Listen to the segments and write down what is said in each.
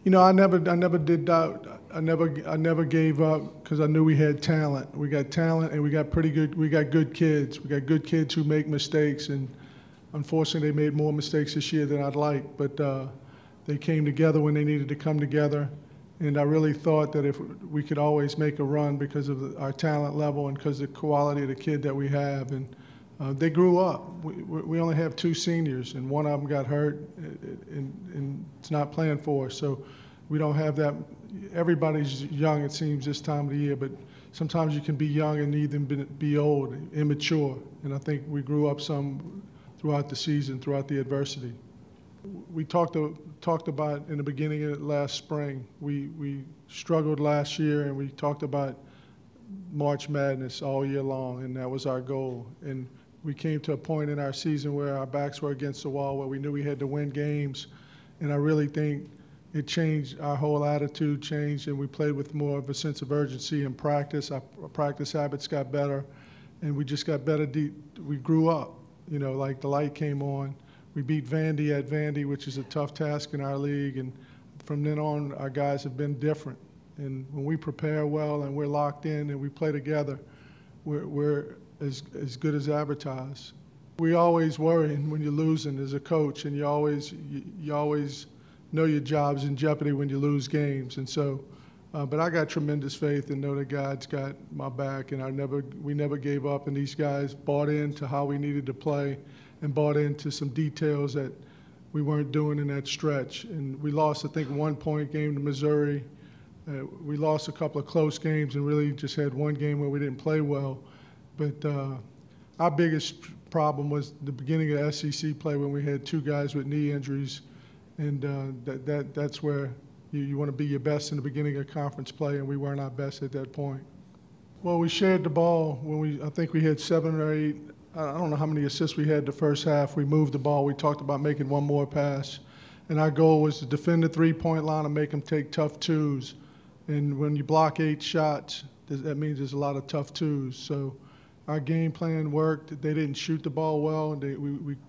You know, I never did doubt. I never gave up because I knew we had talent. We got talent, and we got pretty good. We got good kids. We got good kids who make mistakes, and unfortunately, they made more mistakes this year than I'd like. But they came together when they needed to come together, and I really thought that if we could always make a run because of our talent level and because of the quality of the kid that we have. And they grew up. We only have 2 seniors, and one of them got hurt, and it's not playing for us. So we don't have that. Everybody's young, it seems, this time of the year, but sometimes you can be young and even be old, immature. And I think we grew up some throughout the season, throughout the adversity. We talked about in the beginning of last spring. We struggled last year, and we talked about March Madness all year long, and that was our goal. And we came to a point in our season where our backs were against the wall, where we knew we had to win games. And I really think it changed, our whole attitude changed, and we played with more of a sense of urgency in practice. Our practice habits got better, and we just got better. We grew up, you know, like the light came on. We beat Vandy at Vandy, which is a tough task in our league, and from then on, our guys have been different. And when we prepare well and we're locked in and we play together, we're as good as advertised. We always worry when you're losing as a coach, and you always know your job's in jeopardy when you lose games. And so, but I got tremendous faith and know that God's got my back, and we never gave up. And these guys bought into how we needed to play and bought into some details that we weren't doing in that stretch. And we lost, I think, 1-point game to Missouri. We lost a couple of close games and really just had one game where we didn't play well. But our biggest problem was the beginning of SEC play when we had 2 guys with knee injuries, and that's where you want to be your best in the beginning of conference play, and we weren't our best at that point. Well, we shared the ball when I think we had 7 or 8. I don't know how many assists we had the first half. We moved the ball. We talked about making one more pass, and our goal was to defend the 3-point line and make them take tough twos. And when you block 8 shots, that means there's a lot of tough twos. So our game plan worked. They didn't shoot the ball well.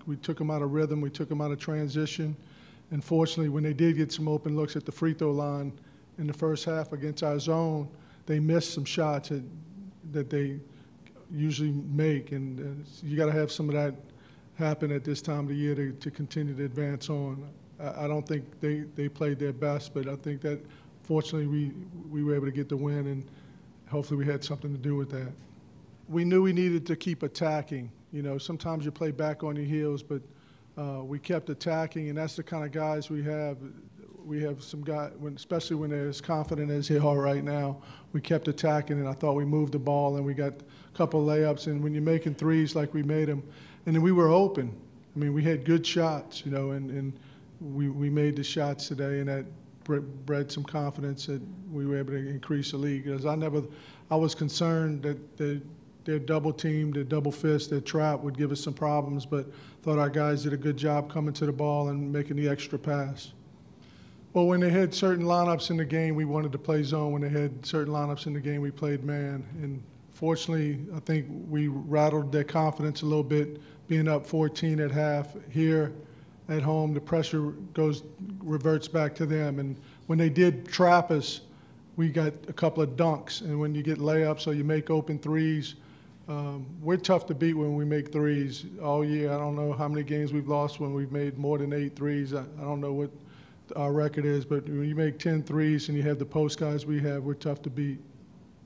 We took them out of rhythm. We took them out of transition. And fortunately, when they did get some open looks at the free throw line in the first half against our zone, they missed some shots that they usually make. And you got to have some of that happen at this time of the year to continue to advance on. I don't think they played their best, but I think that fortunately we were able to get the win, and hopefully we had something to do with that. We knew we needed to keep attacking. You know, sometimes you play back on your heels, but we kept attacking, and that's the kind of guys we have. We have some guys, especially when they're as confident as they are right now, we kept attacking, and I thought we moved the ball, and we got a couple of layups. And when you're making threes like we made them, and then we were open. I mean, we had good shots, you know, and we made the shots today, and that bred some confidence that we were able to increase the league. Because I was concerned that their double team, their double fist, their trap would give us some problems, but thought our guys did a good job coming to the ball and making the extra pass. Well, when they had certain lineups in the game, we wanted to play zone. When they had certain lineups in the game, we played man. And fortunately, I think we rattled their confidence a little bit, being up 14 at half. Here at home, the pressure reverts back to them. And when they did trap us, we got a couple of dunks. And when you get layups or you make open threes, we're tough to beat when we make threes all year. I don't know how many games we've lost when we've made more than 8 threes. I don't know what our record is, but when you make 10 threes and you have the post guys we have, we're tough to beat.